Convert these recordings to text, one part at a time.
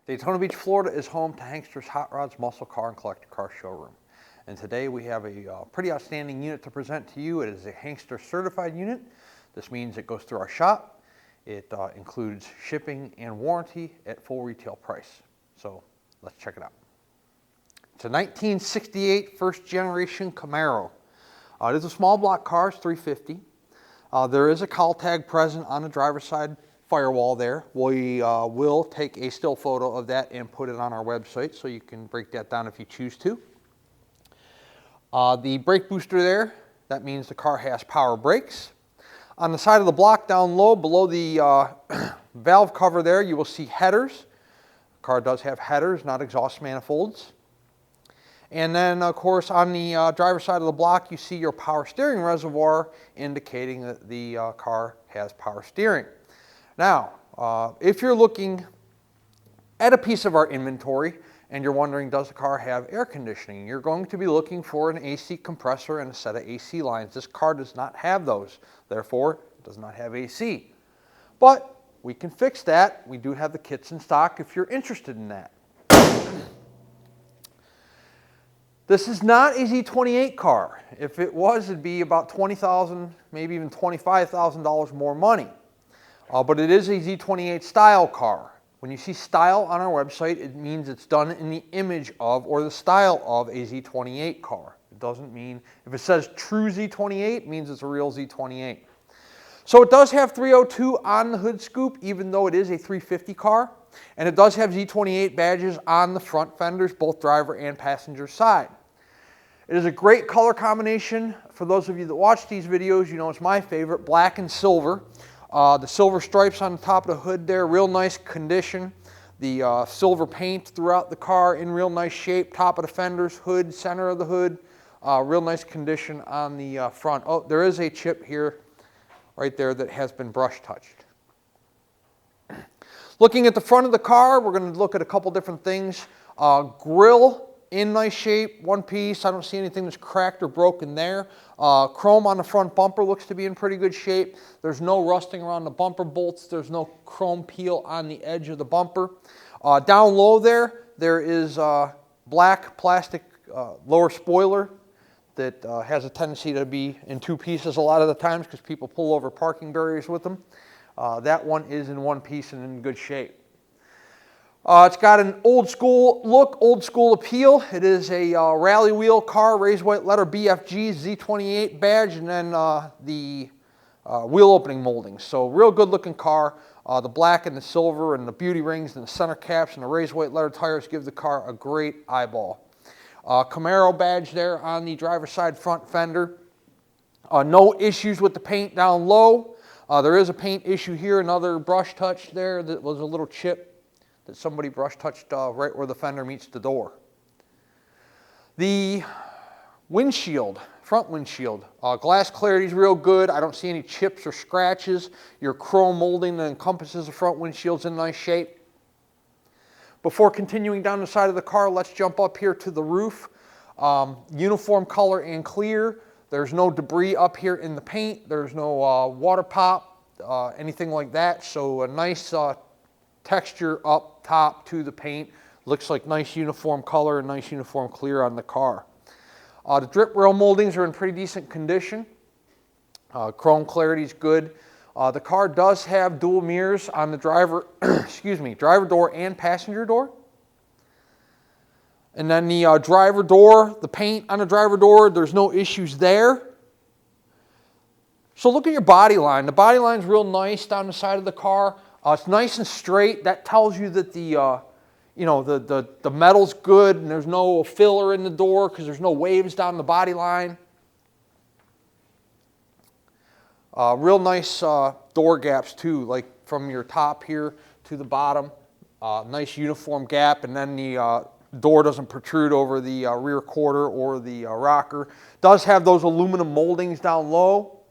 Daytona Beach, Florida is home to Hanksters Hot Rods, Muscle Car, and Collector Car Showroom. And today we have a pretty outstanding unit to present to you. It is a Hankster certified unit. This means it goes through our shop. It includes shipping and warranty at full retail price. So let's check it out. It's a 1968 first generation Camaro. It is a small block car, it's 350. There is a call tag present on the driver's side firewall there. We will take a still photo of that and put it on our website so you can break that down if you choose to. The brake booster there, that means the car has power brakes. On the side of the block down low, below the valve cover there, you will see headers. The car does have headers, not exhaust manifolds. And then, of course, on the driver's side of the block, you see your power steering reservoir indicating that the car has power steering. Now, if you're looking at a piece of our inventory and you're wondering, does the car have air conditioning? You're going to be looking for an AC compressor and a set of AC lines. This car does not have those. Therefore, it does not have AC. But we can fix that. We do have the kits in stock if you're interested in that. This is not a Z28 car. If it was, it'd be about $20,000, maybe even $25,000 more money. But it is a Z28 style car. When you see style on our website, it means it's done in the image of or the style of a Z28 car. It doesn't mean, if it says true Z28, it means it's a real Z28. So it does have 302 on the hood scoop, even though it is a 350 car. And it does have Z28 badges on the front fenders, both driver and passenger side. It is a great color combination. For those of you that watch these videos, you know it's my favorite, black and silver. The silver stripes on the top of the hood there, real nice condition. The silver paint throughout the car in real nice shape. Top of the fenders, hood, center of the hood, real nice condition on the front. Oh, there is a chip here, right there, that has been brush touched. Looking at the front of the car, we're going to look at a couple different things. Grille in nice shape, one piece. I don't see anything that's cracked or broken there. Chrome on the front bumper looks to be in pretty good shape. There's no rusting around the bumper bolts. There's no chrome peel on the edge of the bumper. Down low there is black plastic lower spoiler that has a tendency to be in two pieces a lot of the times because people pull over parking barriers with them. That one is in one piece and in good shape. It's got an old school look, old school appeal. It is a rally wheel car, raised white letter BFG, Z28 badge, and then the wheel opening moldings. So real good looking car. The black and the silver and the beauty rings and the center caps and the raised white letter tires give the car a great eyeball. Camaro badge there on the driver's side front fender. No issues with the paint down low. There is a paint issue here, another brush touch there that was a little chip that somebody brush touched right where the fender meets the door. The windshield, front windshield, glass clarity is real good. I don't see any chips or scratches. Your chrome molding that encompasses the front windshield's in nice shape. Before continuing down the side of the car, let's jump up here to the roof. Uniform color and clear. There's no debris up here in the paint. There's no water pop, anything like that. So a nice texture up top to the paint. Looks like nice uniform color and nice uniform clear on the car. The drip rail moldings are in pretty decent condition. Chrome clarity is good. The car does have dual mirrors on the driver, driver door and passenger door. And then the driver door, the paint on the driver door, there's no issues there. So look at your body line. The body line's real nice down the side of the car. It's nice and straight. That tells you that the metal's good and there's no filler in the door because there's no waves down the body line. Real nice door gaps too, like from your top here to the bottom. Nice uniform gap, and then the door doesn't protrude over the rear quarter or the rocker. Does have those aluminum moldings down low.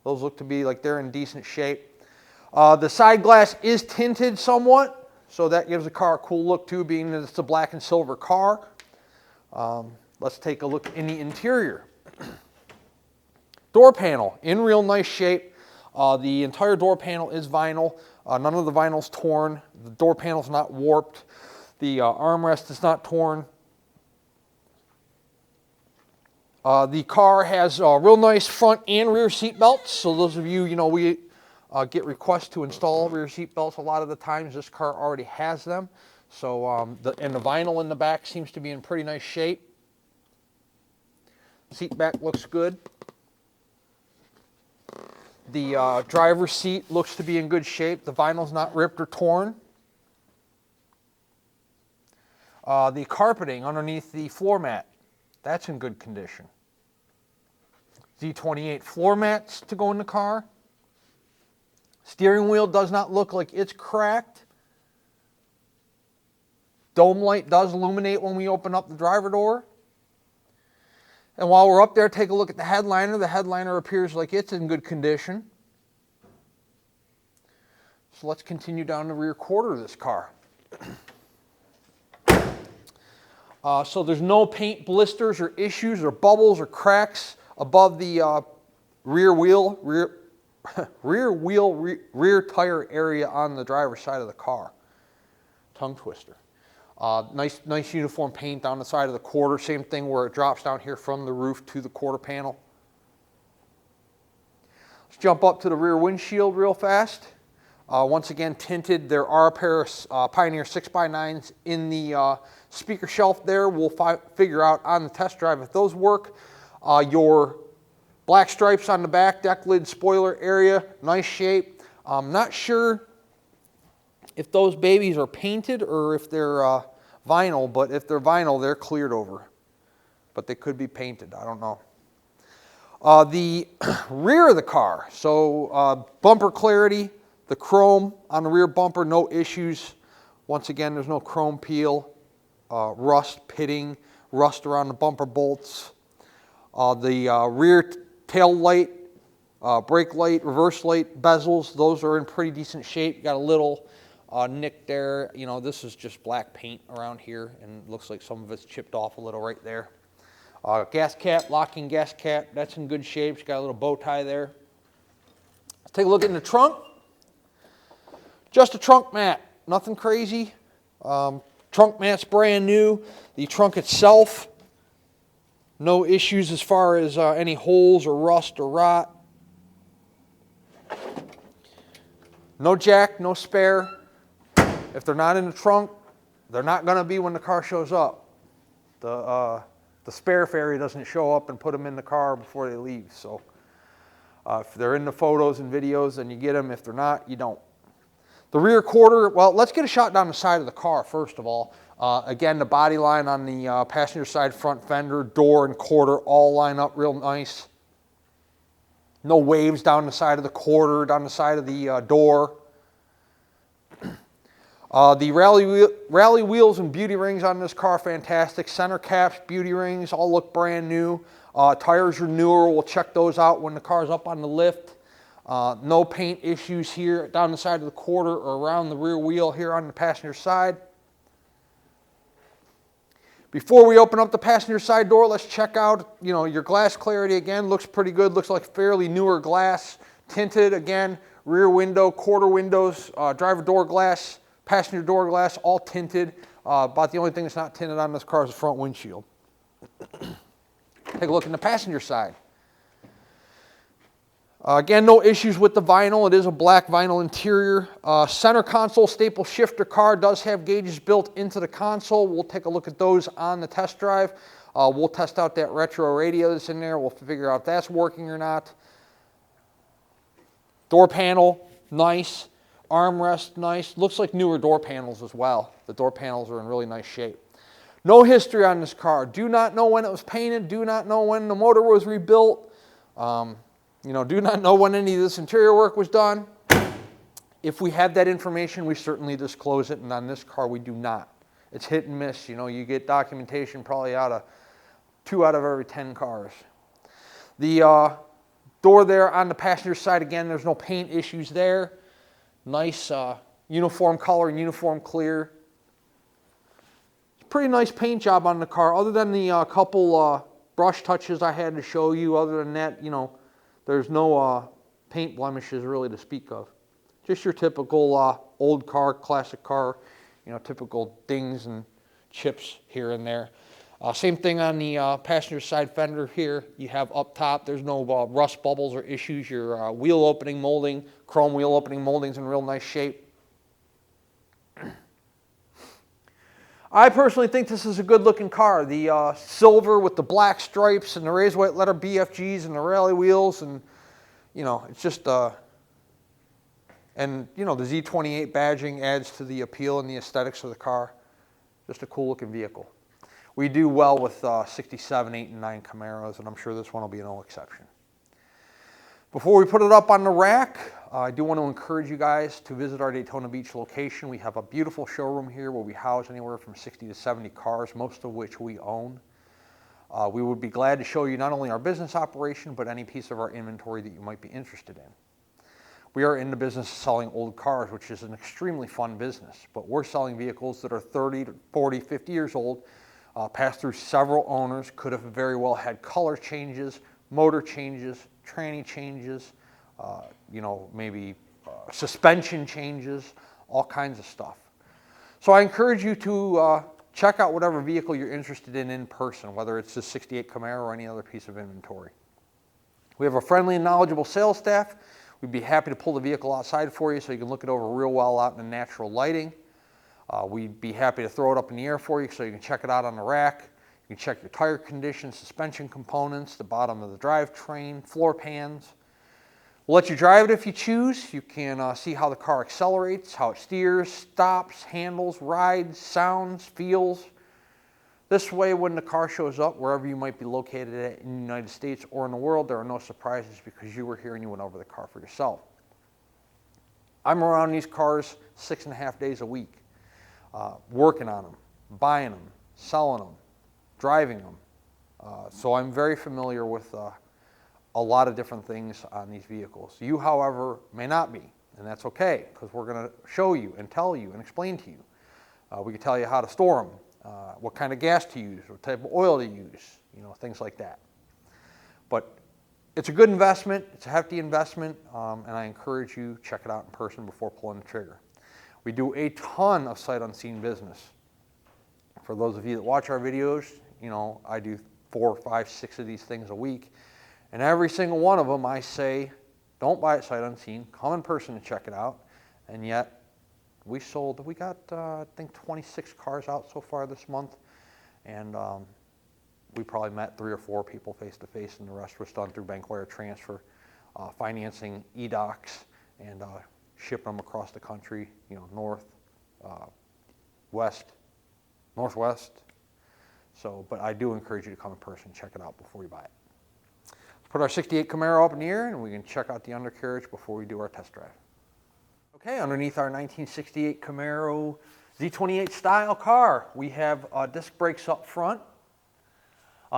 Those look to be like they're in decent shape. The side glass is tinted somewhat, so that gives the car a cool look too, being that it's a black and silver car. Let's take a look in the interior. Door panel in real nice shape. The entire door panel is vinyl. None of the vinyl's torn. The door panel's not warped. The armrest is not torn. The car has real nice front and rear seat belts. So those of you, we get requests to install rear seat belts a lot of the times. This car already has them. So, and the vinyl in the back seems to be in pretty nice shape. Seat back looks good. The driver's seat looks to be in good shape. The vinyl's not ripped or torn. The carpeting underneath the floor mat, that's in good condition. Z28 floor mats to go in the car. Steering wheel does not look like it's cracked. Dome light does illuminate when we open up the driver door. And while we're up there, take a look at the headliner. The headliner appears like it's in good condition. So let's continue down the rear quarter of this car. So there's no paint blisters or issues or bubbles or cracks above the rear tire area on the driver's side of the car. Tongue twister. Nice uniform paint down the side of the quarter. Same thing where it drops down here from the roof to the quarter panel. Let's jump up to the rear windshield real fast. Once again, tinted. There are a pair of Pioneer 6x9s in the speaker shelf there. We'll figure out on the test drive if those work. Your black stripes on the back, deck lid, spoiler area, nice shape. I'm not sure if those babies are painted or if they're vinyl, but if they're vinyl, they're cleared over. But they could be painted, I don't know. The rear of the car, so bumper clarity, the chrome on the rear bumper, no issues. Once again, there's no chrome peel, rust, pitting, rust around the bumper bolts. The rear tail light, brake light, reverse light bezels, those are in pretty decent shape. You got a little nick there. This is just black paint around here, and it looks like some of it's chipped off a little right there. Gas cap, locking gas cap, that's in good shape. It's got a little bow tie there. Let's take a look in the trunk. Just a trunk mat, nothing crazy. Trunk mat's brand new. The trunk itself, no issues as far as any holes or rust or rot. No jack, no spare. If they're not in the trunk, they're not going to be when the car shows up. The spare fairy doesn't show up and put them in the car before they leave. So if they're in the photos and videos, then you get them. If they're not, you don't. The rear quarter, well, let's get a shot down the side of the car first of all. Again, the body line on the passenger side front fender, door and quarter all line up real nice. No waves down the side of the quarter, down the side of the door. The rally wheels and beauty rings on this car, fantastic. Center caps, beauty rings, all look brand new. Tires are newer. We'll check those out when the car's up on the lift. No paint issues here down the side of the quarter or around the rear wheel here on the passenger side. Before we open up the passenger side door, let's check out, your glass clarity again. Looks pretty good. Looks like fairly newer glass. Tinted again, rear window, quarter windows, driver door glass, passenger door glass, all tinted. About the only thing that's not tinted on this car is the front windshield. Take a look in the passenger side. Again, no issues with the vinyl. It is a black vinyl interior. Center console staple shifter car does have gauges built into the console. We'll take a look at those on the test drive. We'll test out that retro radio that's in there. We'll figure out if that's working or not. Door panel, nice. Armrest, nice. Looks like newer door panels as well. The door panels are in really nice shape. No history on this car. Do not know when it was painted. Do not know when the motor was rebuilt. Do not know when any of this interior work was done. If we had that information, we certainly disclose it, and on this car we do not. It's hit and miss. You get documentation probably out of 2 out of every 10 cars. The door there on the passenger side, again, there's no paint issues there. Nice uniform color and uniform clear. Pretty nice paint job on the car, other than the couple brush touches I had to show you. Other than that, there's no paint blemishes really to speak of. Just your typical old car, classic car, typical dings and chips here and there. Same thing on the passenger side fender here. You have up top, there's no rust bubbles or issues. Your wheel opening molding, chrome wheel opening molding's in real nice shape. I personally think this is a good looking car. The silver with the black stripes and the raised white letter BFGs and the rally wheels, and it's just and the Z28 badging adds to the appeal and the aesthetics of the car. Just a cool looking vehicle. We do well with 67, 8, and 9 Camaros, and I'm sure this one will be no exception. Before we put it up on the rack, I do want to encourage you guys to visit our Daytona Beach location. We have a beautiful showroom here where we house anywhere from 60 to 70 cars, most of which we own. We would be glad to show you not only our business operation, but any piece of our inventory that you might be interested in. We are in the business of selling old cars, which is an extremely fun business, but we're selling vehicles that are 30 to 40, 50 years old, passed through several owners, could have very well had color changes, motor changes, tranny changes, maybe suspension changes, all kinds of stuff. So I encourage you to check out whatever vehicle you're interested in person, whether it's the 68 Camaro or any other piece of inventory. We have a friendly and knowledgeable sales staff. We'd be happy to pull the vehicle outside for you so you can look it over real well out in the natural lighting. We'd be happy to throw it up in the air for you so you can check it out on the rack. You can check your tire condition, suspension components, the bottom of the drivetrain, floor pans. We'll let you drive it if you choose. You can see how the car accelerates, how it steers, stops, handles, rides, sounds, feels. This way, when the car shows up, wherever you might be located at in the United States or in the world, there are no surprises because you were here and you went over the car for yourself. I'm around these cars 6.5 days a week, working on them, buying them, selling them, driving them. So I'm very familiar with a lot of different things on these vehicles. You, however, may not be, and that's okay, because we're going to show you and tell you and explain to you. We can tell you how to store them, what kind of gas to use, what type of oil to use, things like that. But it's a good investment, it's a hefty investment, and I encourage you to check it out in person before pulling the trigger. We do a ton of sight unseen business. For those of you that watch our videos, I do 4, 5, 6 of these things a week. And every single one of them I say, don't buy it sight unseen, come in person and check it out. And yet, we got, I think 26 cars out so far this month. And we probably met 3 or 4 people face to face, and the rest was done through bank wire transfer, financing e-docs, and shipping them across the country, north, west, northwest. So, but I do encourage you to come in person and check it out before you buy it. Put our 68 Camaro up in the air and we can check out the undercarriage before we do our test drive. Okay, underneath our 1968 Camaro Z28 style car, we have disc brakes up front.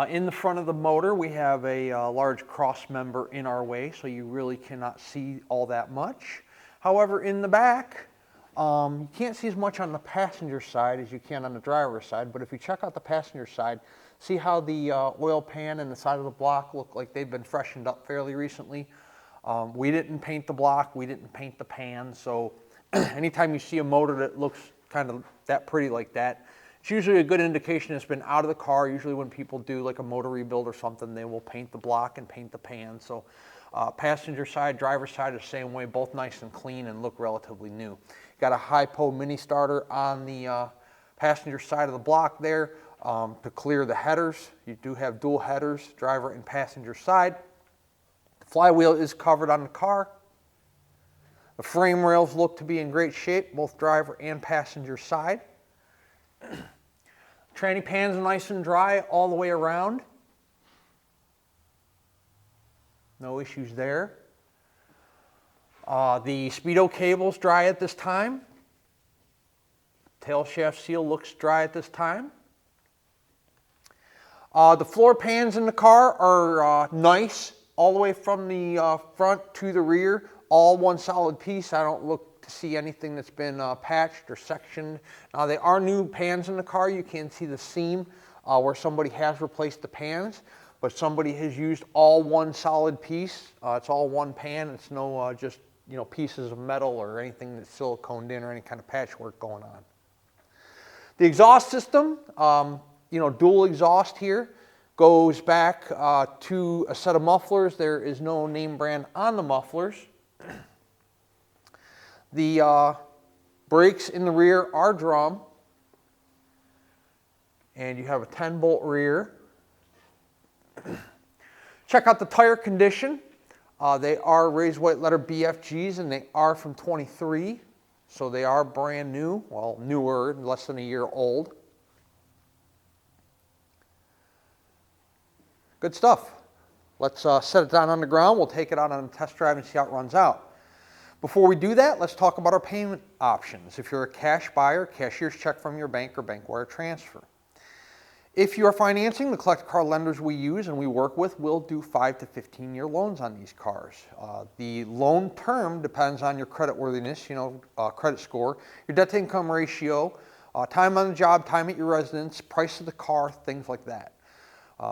In the front of the motor, we have a large cross member in our way, so you really cannot see all that much. However, in the back, you can't see as much on the passenger side as you can on the driver's side, but if you check out the passenger side, see how the oil pan and the side of the block look like they've been freshened up fairly recently. We didn't paint the block, we didn't paint the pan, so anytime you see a motor that looks kind of that pretty like that, it's usually a good indication it's been out of the car. Usually when people do like a motor rebuild or something, they will paint the block and paint the pan. So passenger side, driver's side are the same way, both nice and clean and look relatively new. Got a Hypo mini starter on the passenger side of the block there to clear the headers. You do have dual headers, driver and passenger side. The flywheel is covered on the car. The frame rails look to be in great shape, both driver and passenger side. Tranny pans nice and dry all the way around. No issues there. The speedo cable's dry at this time. Tail shaft seal looks dry at this time. The floor pans in the car are nice, all the way from the front to the rear, all one solid piece. I don't look to see anything that's been patched or sectioned. They are new pans in the car. You can see the seam where somebody has replaced the pans, but somebody has used all one solid piece. It's all one pan. It's no just pieces of metal or anything that's siliconed in or any kind of patchwork going on. The exhaust system, dual exhaust here, goes back to a set of mufflers. There is no name brand on the mufflers. The brakes in the rear are drum, and you have a 10-bolt rear. Check out the tire condition. They are raised white letter BFGs, and they are from 23, so they are brand new, well, newer, less than a year old. Good stuff. Let's set it down on the ground. We'll take it out on a test drive and see how it runs out. Before we do that, let's talk about our payment options. If you're a cash buyer, cashier's check from your bank or bank wire transfer. If you are financing, the collector car lenders we use and we work with will do 5 to 15-year loans on these cars. The loan term depends on your credit worthiness, credit score, your debt to income ratio, time on the job, time at your residence, price of the car, things like that.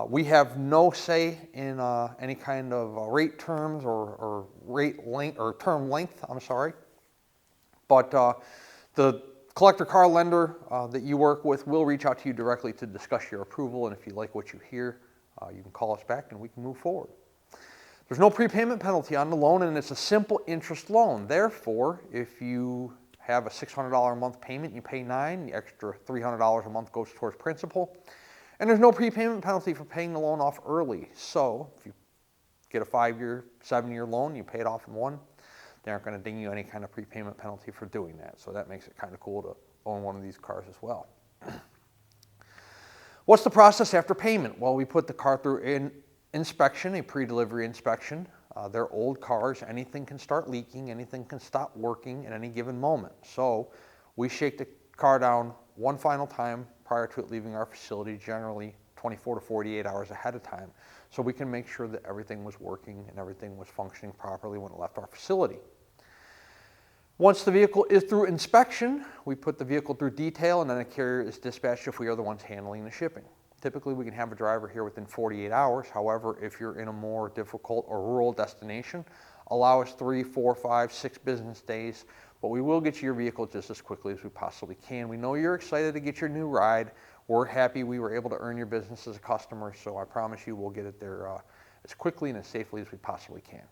We have no say in any kind of rate terms or rate length or term length. I'm sorry, but the collector car lender that you work with will reach out to you directly to discuss your approval, and if you like what you hear, you can call us back and we can move forward. There's no prepayment penalty on the loan, and it's a simple interest loan. Therefore, if you have a $600 a month payment, you pay $9, the extra $300 a month goes towards principal. And there's no prepayment penalty for paying the loan off early. So if you get a 5-year, 7-year loan, you pay it off in one, they aren't going to ding you any kind of prepayment penalty for doing that. So that makes it kind of cool to own one of these cars as well. What's the process after payment? Well, we put the car through an inspection, a pre-delivery inspection. They're old cars. Anything can start leaking. Anything can stop working at any given moment. So we shake the car down one final time prior to it leaving our facility, generally 24 to 48 hours ahead of time, so we can make sure that everything was working and everything was functioning properly when it left our facility. Once the vehicle is through inspection, we put the vehicle through detail, and then a carrier is dispatched if we are the ones handling the shipping. Typically, we can have a driver here within 48 hours. However, if you're in a more difficult or rural destination, allow us 3, 4, 5, 6 business days. But we will get you your vehicle just as quickly as we possibly can. We know you're excited to get your new ride. We're happy we were able to earn your business as a customer, so I promise you we'll get it there as quickly and as safely as we possibly can.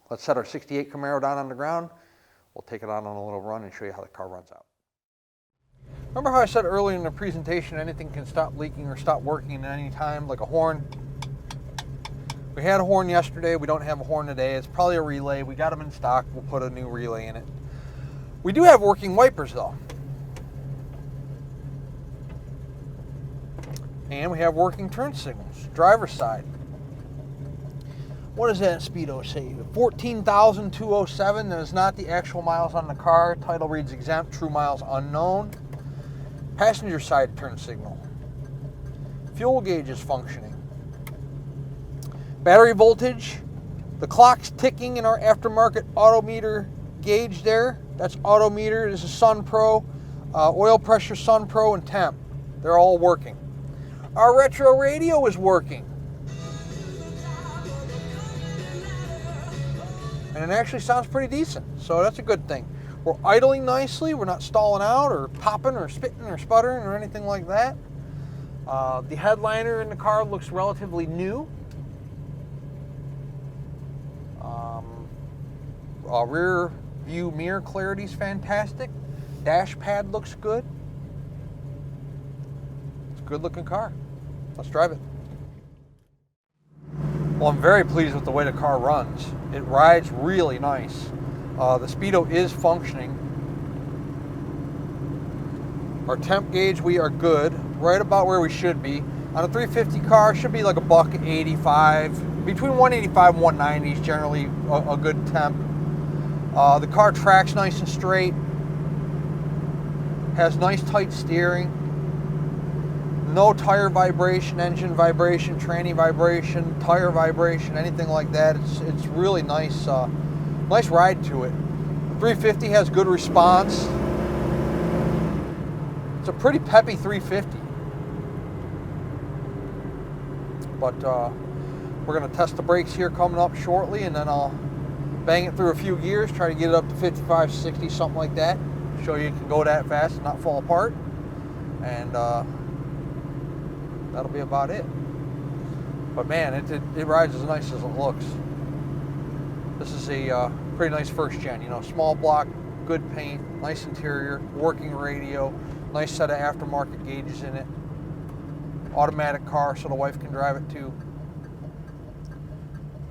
Let's set our 68 Camaro down on the ground. We'll take it out on a little run and show you how the car runs out. Remember how I said earlier in the presentation anything can stop leaking or stop working at any time, like a horn? We had a horn yesterday. We don't have a horn today. It's probably a relay. We got them in stock. We'll put a new relay in it. We do have working wipers though. And we have working turn signals, driver's side. What does that speedo say? 14,207. That is not the actual miles on the car. Title reads exempt, true miles unknown. Passenger side turn signal. Fuel gauge is functioning. Battery voltage. The clock's ticking in our aftermarket autometer gauge there. That's autometer. This is Sun Pro, oil pressure Sun Pro, and temp. They're all working. Our retro radio is working. And it actually sounds pretty decent, so that's a good thing. We're idling nicely. We're not stalling out or popping or spitting or sputtering or anything like that. The headliner in the car looks relatively new. Rear view mirror clarity is fantastic. Dash pad looks good. It's a good looking car. Let's drive it. Well, I'm very pleased with the way the car runs. It rides really nice. The speedo is functioning. Our temp gauge, we are good, right about where we should be. On a 350 car, should be like a $185. Between 185 and 190 is generally a good temp. The car tracks nice and straight. Has nice tight steering. No tire vibration, engine vibration, tranny vibration, tire vibration, anything like that. It's really nice, nice ride to it. 350 has good response. It's a pretty peppy 350. But we're going to test the brakes here coming up shortly, and then bang it through a few gears, try to get it up to 55, 60, something like that. Show you can go that fast and not fall apart. And that'll be about it. But man, it rides as nice as it looks. This is a pretty nice first gen, you know, small block, good paint, nice interior, working radio, nice set of aftermarket gauges in it. Automatic car so the wife can drive it too.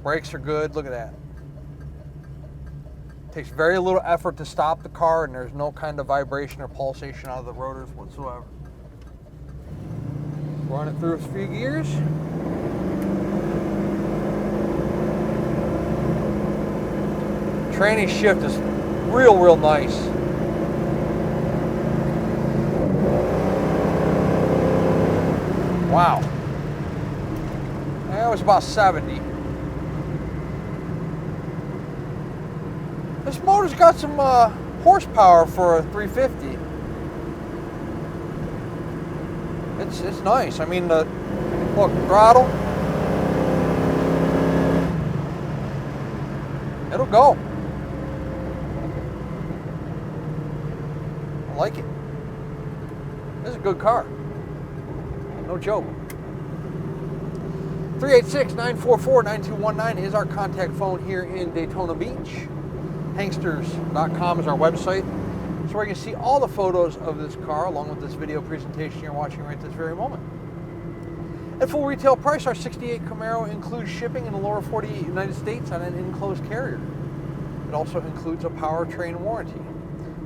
Brakes are good, look at that. Takes very little effort to stop the car, and there's no kind of vibration or pulsation out of the rotors whatsoever. Run it through a few gears. Tranny shift is real nice. Wow. That was about 70. This motor's got some horsepower for a 350. It's nice. I mean, look, throttle. It'll go. I like it. This is a good car. No joke. 386-944-9219 is our contact phone here in Daytona Beach. Hanksters.com is our website. So where you can see all the photos of this car along with this video presentation you're watching right this very moment. At full retail price, our 68 Camaro includes shipping in the lower 48 United States on an enclosed carrier. It also includes a powertrain warranty.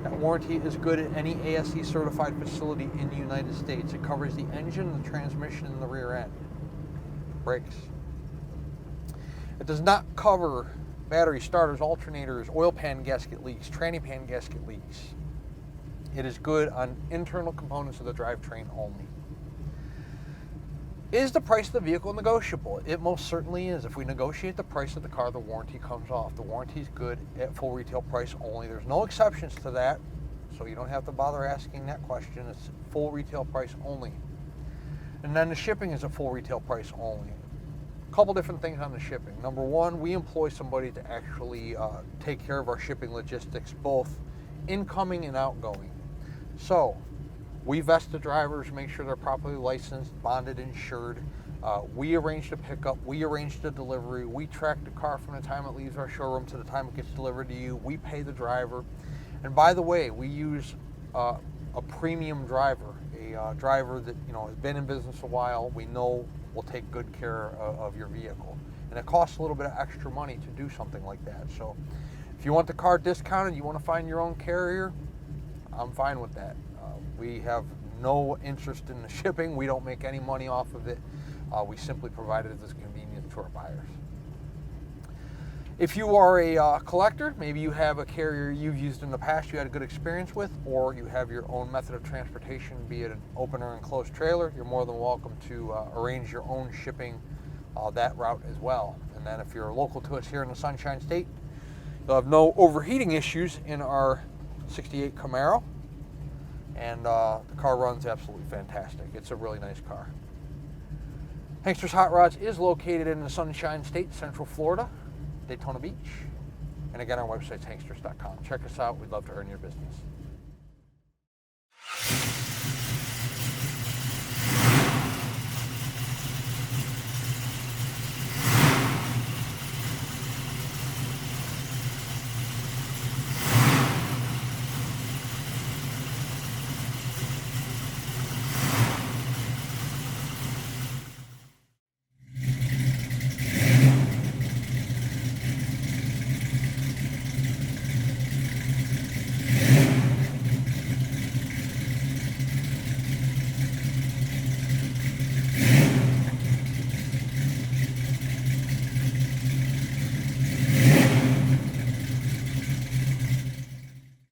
That warranty is good at any ASE certified facility in the United States. It covers the engine, the transmission, and the rear end. Brakes. It does not cover battery, starters, alternators, oil pan gasket leaks, tranny pan gasket leaks. It is good on internal components of the drivetrain only. Is the price of the vehicle negotiable? It most certainly is. If we negotiate the price of the car, the warranty comes off. The warranty is good at full retail price only. There's no exceptions to that, so you don't have to bother asking that question. It's full retail price only. And then the shipping is a full retail price only. A couple different things on the shipping. Number one, we employ somebody to actually take care of our shipping logistics, both incoming and outgoing. So we vest the drivers, make sure they're properly licensed, bonded, insured. We arrange the pickup, we arrange the delivery, we track the car from the time it leaves our showroom to the time it gets delivered to you. We pay the driver. And by the way, we use a premium driver, a driver that has been in business a while. We know will take good care of your vehicle. And it costs a little bit of extra money to do something like that. So if you want the car discounted, you want to find your own carrier, I'm fine with that. We have no interest in the shipping. We don't make any money off of it. We simply provide it as a convenience to our buyers. If you are a collector, maybe you have a carrier you've used in the past you had a good experience with, or you have your own method of transportation, be it an open or enclosed trailer, you're more than welcome to arrange your own shipping that route as well. And then if you're local to us here in the Sunshine State, you'll have no overheating issues in our 68 Camaro. And the car runs absolutely fantastic. It's a really nice car. Hanksters Hot Rods is located in the Sunshine State, Central Florida, Daytona Beach. And again, our website's hanksters.com. Check us out. We'd love to earn your business.